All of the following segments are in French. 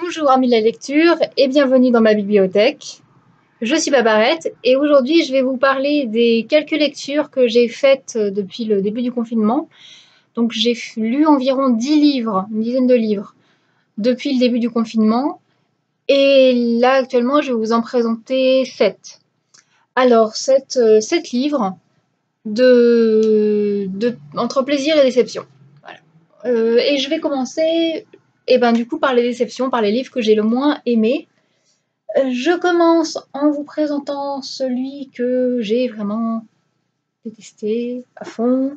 Bonjour amis de la lecture et bienvenue dans ma bibliothèque. Je suis Babarette et aujourd'hui je vais vous parler des quelques lectures que j'ai faites depuis le début du confinement. Donc j'ai lu environ 10 livres, une dizaine de livres, depuis le début du confinement. Et là actuellement je vais vous en présenter 7. Alors 7 livres entre plaisir et déception. Voilà. Et je vais commencer du coup par les déceptions, par les livres que j'ai le moins aimés. Je commence en vous présentant celui que j'ai vraiment détesté à fond,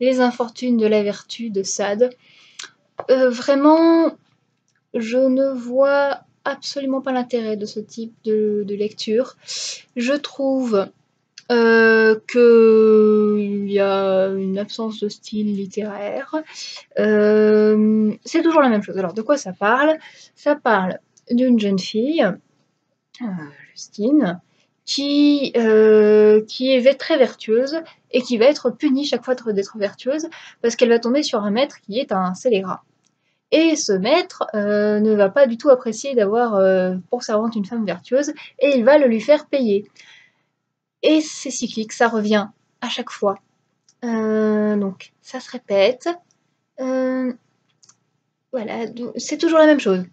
Les infortunes de la vertu de Sade. Vraiment, je ne vois absolument pas l'intérêt de ce type de lecture. Je trouve qu'il y a une absence de style littéraire. C'est toujours la même chose. Alors, de quoi ça parle? Ça parle d'une jeune fille, Justine, qui est très vertueuse et qui va être punie chaque fois d'être vertueuse parce qu'elle va tomber sur un maître qui est un scélérat. Et ce maître ne va pas du tout apprécier d'avoir pour servante une femme vertueuse et il va le lui faire payer. Et c'est cyclique, ça revient à chaque fois. Donc ça se répète. Voilà, c'est toujours la même chose.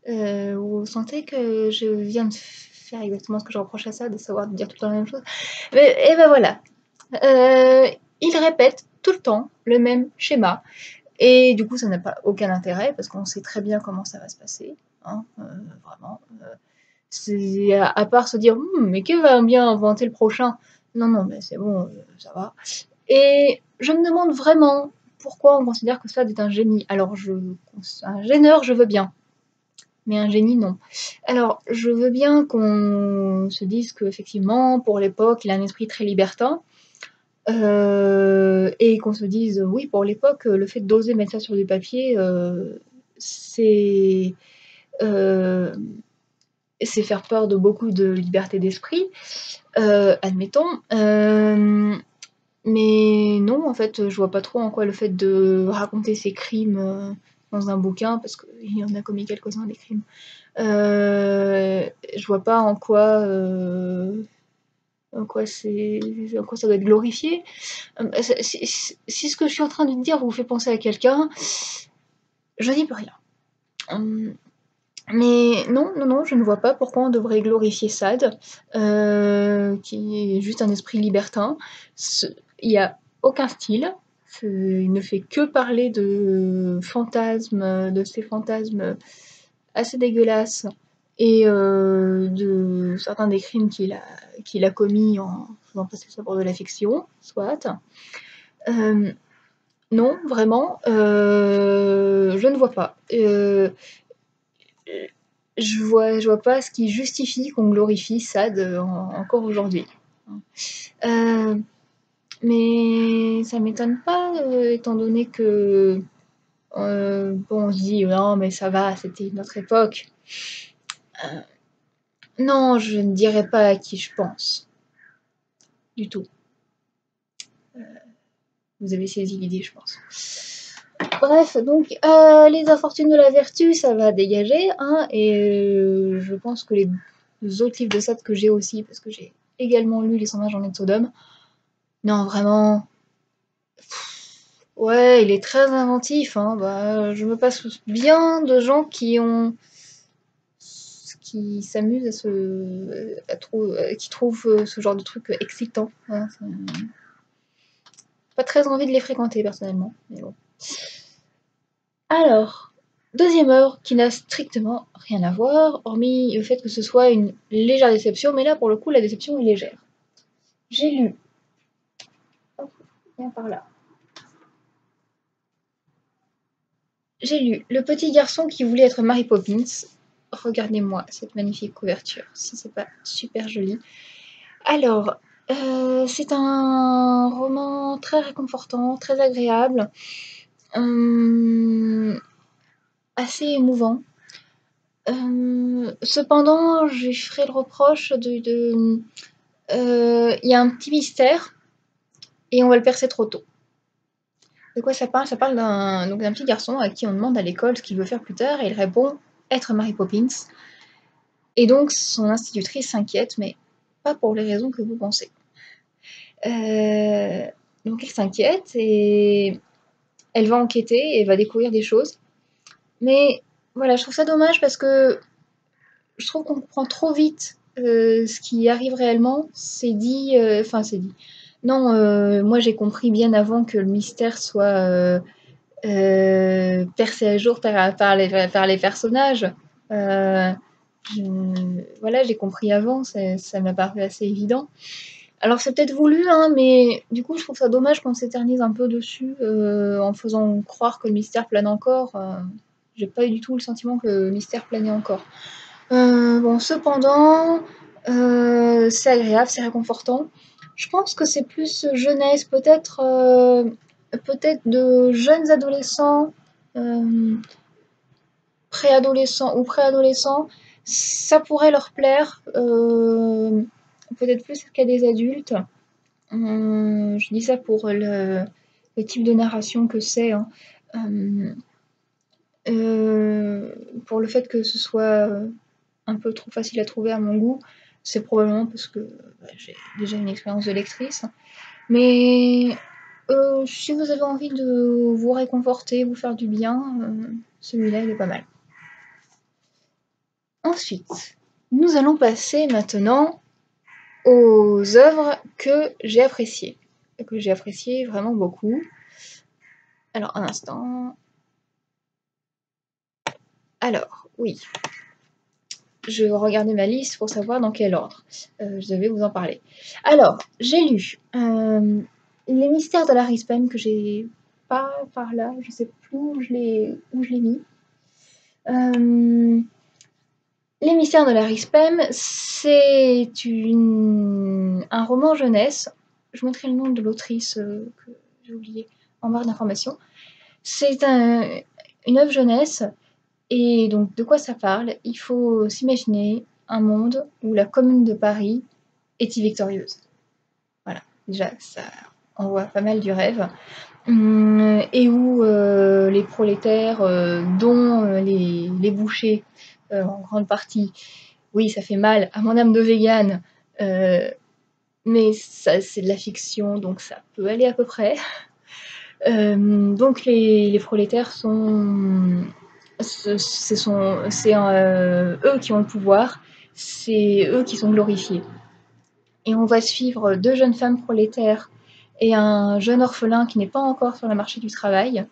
Vous sentez que je viens de faire exactement ce que je reproche à ça, de savoir dire tout le temps la même chose. Et ben voilà. Il répète tout le temps le même schéma. Et du coup, ça n'a pas aucun intérêt, parce qu'on sait très bien comment ça va se passer. Hein, vraiment. C'est à part se dire, mais qui va bien inventer le prochain? Non, non, mais c'est bon, ça va. Et je me demande vraiment pourquoi on considère que Sade est un génie. Alors, un gêneur, je veux bien. Mais un génie, non. Alors, je veux bien qu'on se dise qu'effectivement, pour l'époque, il a un esprit très libertin. Et qu'on se dise, oui, pour l'époque, le fait d'oser mettre ça sur du papier, c'est faire peur de beaucoup de liberté d'esprit, admettons. Mais non, en fait, je vois pas trop en quoi le fait de raconter ses crimes dans un bouquin, parce qu'il y en a commis quelques-uns des crimes, je vois pas en quoi ça doit être glorifié. Si ce que je suis en train de dire vous fait penser à quelqu'un, je n'y peux rien. Mais non, non, non, je ne vois pas pourquoi on devrait glorifier Sade, qui est juste un esprit libertin. Il n'y a aucun style. Il ne fait que parler de fantasmes, de ces fantasmes assez dégueulasses et de certains des crimes qu'il a commis en faisant passer ça pour de la fiction, soit. Non, vraiment, je ne vois pas. Je vois pas ce qui justifie qu'on glorifie Sade encore aujourd'hui. Mais ça m'étonne pas, étant donné que bon, on se dit non, mais ça va, c'était une autre époque. Non, je ne dirais pas à qui je pense. Du tout. Vous avez saisi l'idée, je pense. Bref, donc les infortunes de la vertu, ça va dégager, hein, et je pense que les autres livres de Sade que j'ai aussi, parce que j'ai également lu Les 100 journées de Sodome, non, vraiment, ouais, il est très inventif, hein, je me passe bien de gens qui s'amusent qui trouvent ce genre de truc excitant. Hein, pas très envie de les fréquenter personnellement, mais bon. Alors, deuxième œuvre qui n'a strictement rien à voir, hormis le fait que ce soit une légère déception, mais là pour le coup la déception est légère. J'ai lu, hop, viens par là. J'ai lu Le petit garçon qui voulait être Mary Poppins. Regardez-moi cette magnifique couverture, si c'est pas super joli. Alors, c'est un roman très réconfortant, très agréable, assez émouvant. Cependant, je lui ferai le reproche il y a un petit mystère et on va le percer trop tôt. De quoi ça parle? Ça parle d'un petit garçon à qui on demande à l'école ce qu'il veut faire plus tard et il répond être Mary Poppins. Et donc son institutrice s'inquiète, mais pas pour les raisons que vous pensez. Euh, donc elle s'inquiète et elle va enquêter et va découvrir des choses. Mais voilà, je trouve ça dommage parce que je trouve qu'on comprend trop vite ce qui arrive réellement. C'est dit. Non, moi j'ai compris bien avant que le mystère soit percé à jour par les personnages. Euh, voilà, j'ai compris avant, ça m'a paru assez évident. Alors c'est peut-être voulu, hein, mais du coup je trouve ça dommage qu'on s'éternise un peu dessus en faisant croire que le mystère plane encore. J'ai pas eu du tout le sentiment que le mystère planait encore. Bon, cependant, c'est agréable, c'est réconfortant. Je pense que c'est plus jeunesse, peut-être de jeunes adolescents, préadolescents ou préadolescents, ça pourrait leur plaire, peut-être plus qu'à des adultes. Je dis ça pour le type de narration que c'est, hein. Euh, pour le fait que ce soit un peu trop facile à trouver à mon goût, c'est probablement parce que j'ai déjà une expérience de lectrice. Mais si vous avez envie de vous réconforter, vous faire du bien, celui-là il est pas mal. Ensuite, nous allons passer maintenant aux œuvres que j'ai appréciées vraiment beaucoup. Alors, un instant. Alors, oui, je regardais ma liste pour savoir dans quel ordre je devais vous en parler. Alors, j'ai lu Les mystères de Larry Spem que j'ai pas par là, je sais plus où je l'ai mis. Les mystères de Larry Spem, c'est un roman jeunesse. Je mettrai le nom de l'autrice que j'ai oublié en barre d'informations. C'est une œuvre jeunesse. Et donc, de quoi ça parle? Il faut s'imaginer un monde où la Commune de Paris est victorieuse. Voilà, déjà, ça envoie pas mal du rêve. Et où les prolétaires, dont les bouchers, en grande partie, oui, ça fait mal à mon âme de végane, mais ça, c'est de la fiction, donc ça peut aller à peu près. Donc les prolétaires c'est eux qui ont le pouvoir, c'est eux qui sont glorifiés. Et on va suivre deux jeunes femmes prolétaires et un jeune orphelin qui n'est pas encore sur le marché du travail.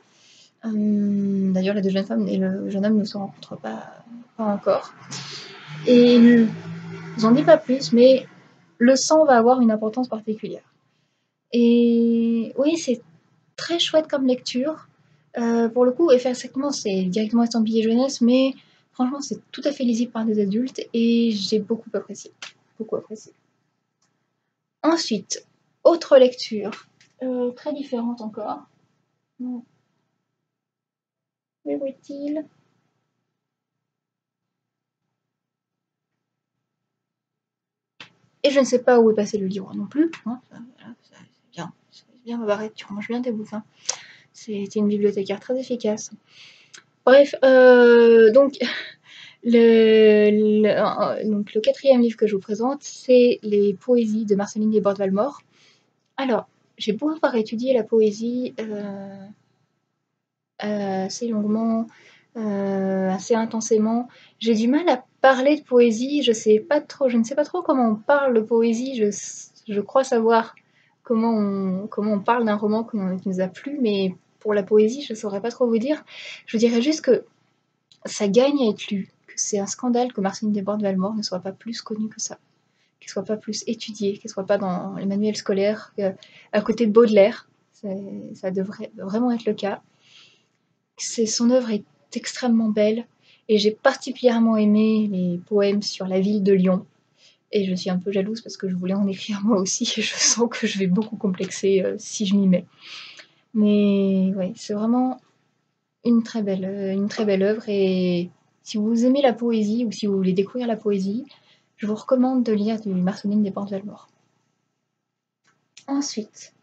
D'ailleurs, les deux jeunes femmes et le jeune homme ne se rencontrent pas encore. Et ils n'en disent pas plus, mais le sang va avoir une importance particulière. Et oui, c'est très chouette comme lecture. Pour le coup, effectivement, c'est directement estampillé jeunesse, mais franchement, c'est tout à fait lisible par des adultes et j'ai beaucoup apprécié. Beaucoup apprécié. Ensuite, autre lecture, très différente encore. Où est-il? Et je ne sais pas où est passé le livre non plus. Hein, c'est bien Babarette, tu ranges bien tes bouquins. C'était une bibliothécaire très efficace. Bref, donc le quatrième livre que je vous présente, c'est les poésies de Marceline Desbordes-Valmore. Alors, j'ai beau avoir étudié la poésie assez longuement, assez intensément, j'ai du mal à parler de poésie. Je ne sais pas trop comment on parle de poésie. Je crois savoir comment on parle d'un roman qui nous a plu, mais pour la poésie, je ne saurais pas trop vous dire. Je vous dirais juste que ça gagne à être lu, que c'est un scandale que Marceline Desbordes-Valmore ne soit pas plus connue que ça, qu'elle soit pas plus étudiée, qu'elle soit pas dans les manuels scolaires, à côté de Baudelaire. Ça devrait vraiment être le cas. Son œuvre est extrêmement belle et j'ai particulièrement aimé les poèmes sur la ville de Lyon. Et je suis un peu jalouse parce que je voulais en écrire moi aussi et je sens que je vais beaucoup complexer si je m'y mets. Mais ouais, c'est vraiment une très belle œuvre et si vous aimez la poésie ou si vous voulez découvrir la poésie, je vous recommande de lire du Marceline Desbordes-Valmore. Ensuite,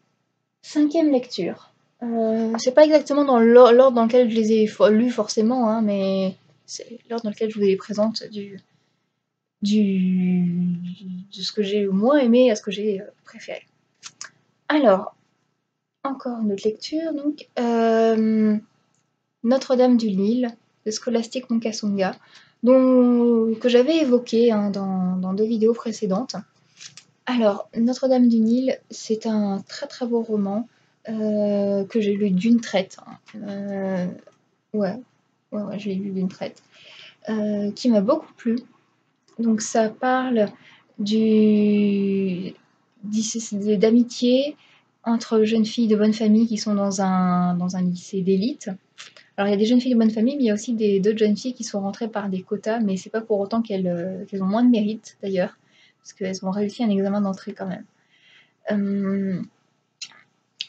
cinquième lecture. C'est pas exactement dans l'ordre dans lequel je les ai lus forcément, hein, mais c'est l'ordre dans lequel je vous les présente de ce que j'ai le moins aimé à ce que j'ai préféré. Alors, encore une autre lecture, donc Notre-Dame du Nil de Scholastic Mukasonga, que j'avais évoqué hein, dans 2 vidéos précédentes. Alors, Notre-Dame du Nil, c'est un très très beau roman que j'ai lu d'une traite. Ouais, je l'ai lu d'une traite. Qui m'a beaucoup plu. Donc ça parle d'amitié entre jeunes filles de bonne famille qui sont dans un lycée d'élite. Alors il y a des jeunes filles de bonne famille, mais il y a aussi d'autres jeunes filles qui sont rentrées par des quotas, mais c'est pas pour autant qu'elles ont moins de mérite d'ailleurs, parce qu'elles ont réussi un examen d'entrée quand même.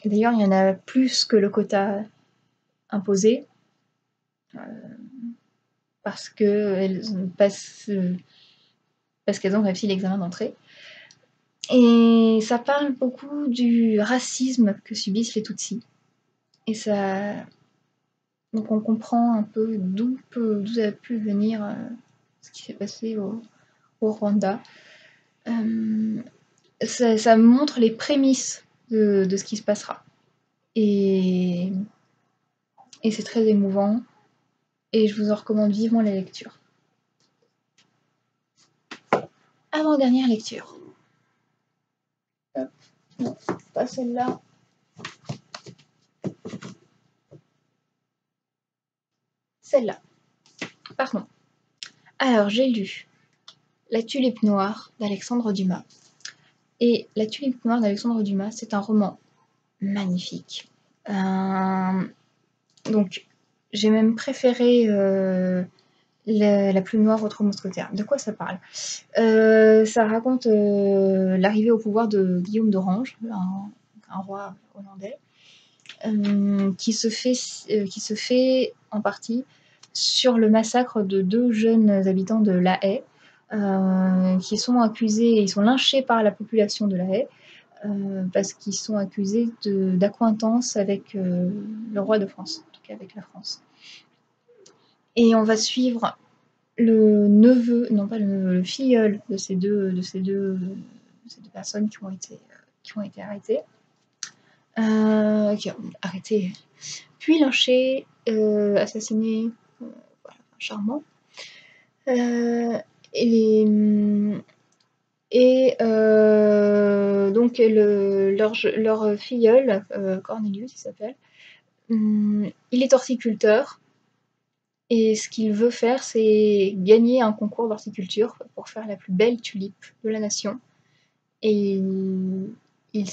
D'ailleurs, il y en a plus que le quota imposé, parce qu'elles ont réussi l'examen d'entrée. Et ça parle beaucoup du racisme que subissent les Tutsis. Et ça. Donc on comprend un peu d'où a pu venir ce qui s'est passé au Rwanda. Ça montre les prémices de ce qui se passera. Et c'est très émouvant. Et je vous en recommande vivement la lecture. Avant-dernière lecture. Hop, non, pas celle-là. Celle-là. Pardon. Alors, j'ai lu La Tulipe Noire d'Alexandre Dumas. Et La Tulipe Noire d'Alexandre Dumas, c'est un roman magnifique. Donc, j'ai même préféré La Plume Noire aux Trois Mousquetaires. De quoi ça parle Ça raconte l'arrivée au pouvoir de Guillaume d'Orange, un roi hollandais, qui se fait en partie sur le massacre de 2 jeunes habitants de La Haye, qui sont accusés, ils sont lynchés par la population de La Haye, parce qu'ils sont accusés d'accointance avec le roi de France, en tout cas avec la France. Et on va suivre le neveu, non pas le neveu, le filleul de ces deux personnes qui ont été arrêtées. Arrêtées, puis lynchées, assassinées, voilà, charmant. Donc leur filleul, Cornelius il s'appelle, il est horticulteur. Et ce qu'il veut faire, c'est gagner un concours d'horticulture pour faire la plus belle tulipe de la nation. Et il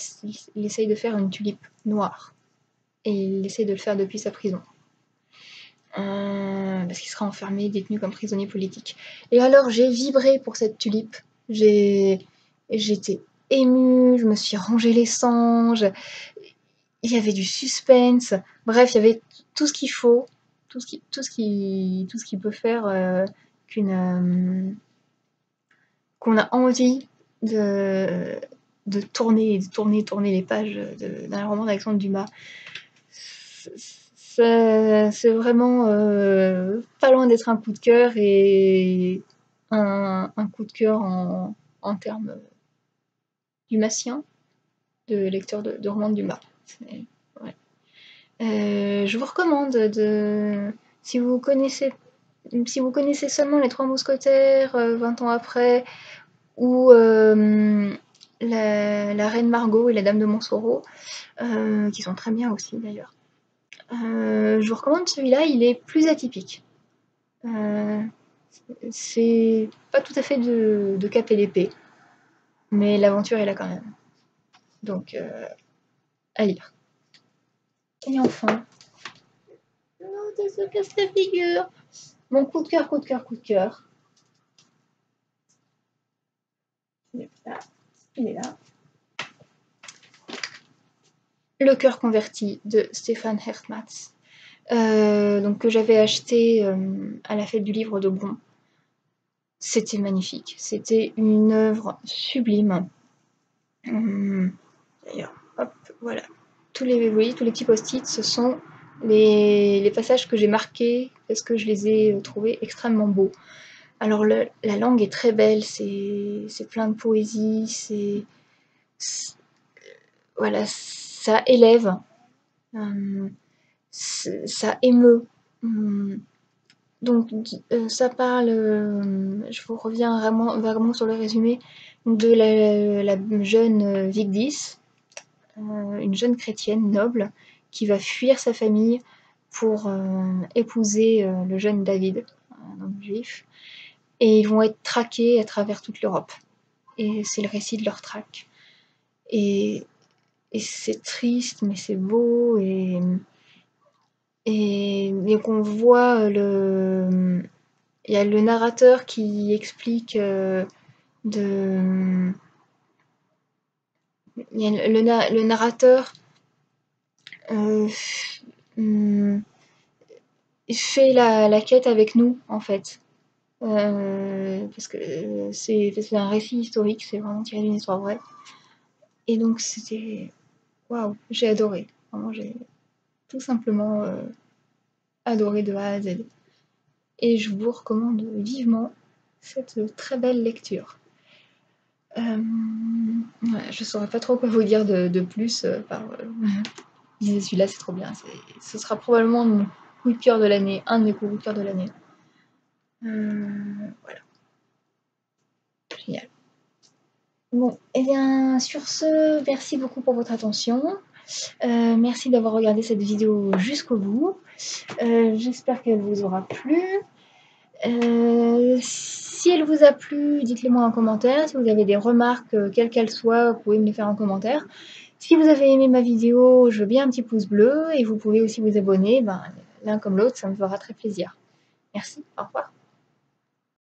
essaye de faire une tulipe noire. Et il essaye de le faire depuis sa prison. Parce qu'il sera enfermé, détenu comme prisonnier politique. Et alors, j'ai vibré pour cette tulipe. J'étais émue, je me suis rongé les sangs. Il y avait du suspense. Bref, il y avait tout ce qu'il faut. Tout ce qui peut faire qu'on a envie de tourner les pages d'un roman d'Alexandre Dumas. C'est vraiment pas loin d'être un coup de cœur et un coup de cœur en termes dumassiens, de lecteur de romans de Dumas. Ouais. Je vous recommande si vous connaissez seulement Les Trois Mousquetaires, 20 ans après, ou la Reine Margot et la Dame de Montsoreau, qui sont très bien aussi d'ailleurs. Je vous recommande celui-là, il est plus atypique. C'est pas tout à fait de cap et l'épée, mais l'aventure est là quand même. Donc, à lire. Et enfin, non, ça se casse la figure. Mon coup de cœur. Il est là. Le cœur converti de Stéphane Hertmatz, donc que j'avais acheté à la fête du livre de Bron. C'était magnifique, c'était une œuvre sublime. D'ailleurs, hop, voilà. tous les, vous voyez, tous les petits post-it, ce sont les passages que j'ai marqués parce que je les ai trouvés extrêmement beaux. Alors la langue est très belle, c'est plein de poésie, voilà, ça élève, ça émeut. Donc ça parle, je vous reviens vaguement sur le résumé, de la jeune Vigdis, une jeune chrétienne noble qui va fuir sa famille pour épouser le jeune David, un homme juif, et ils vont être traqués à travers toute l'Europe. Et c'est le récit de leur traque. Et c'est triste, mais c'est beau, et qu'on voit il y a le narrateur qui explique de... Il y a le narrateur fait la quête avec nous, en fait. Parce que c'est un récit historique, c'est vraiment tiré d'une histoire vraie. Et donc c'était... Waouh, j'ai adoré. Vraiment, j'ai tout simplement adoré de A à Z. Et je vous recommande vivement cette très belle lecture. Ouais, je saurais pas trop quoi vous dire de plus. Celui-là, c'est trop bien. Ce sera probablement mon coup de cœur de l'année, un de mes coups de cœur de l'année. Voilà. Génial. Bon, et bien sur ce, merci beaucoup pour votre attention. Merci d'avoir regardé cette vidéo jusqu'au bout. J'espère qu'elle vous aura plu. Si elle vous a plu, dites-le moi en commentaire. Si vous avez des remarques, quelles qu'elles soient, vous pouvez me les faire en commentaire. Si vous avez aimé ma vidéo, je veux bien un petit pouce bleu et vous pouvez aussi vous abonner. L'un comme l'autre, ça me fera très plaisir. Merci, au revoir.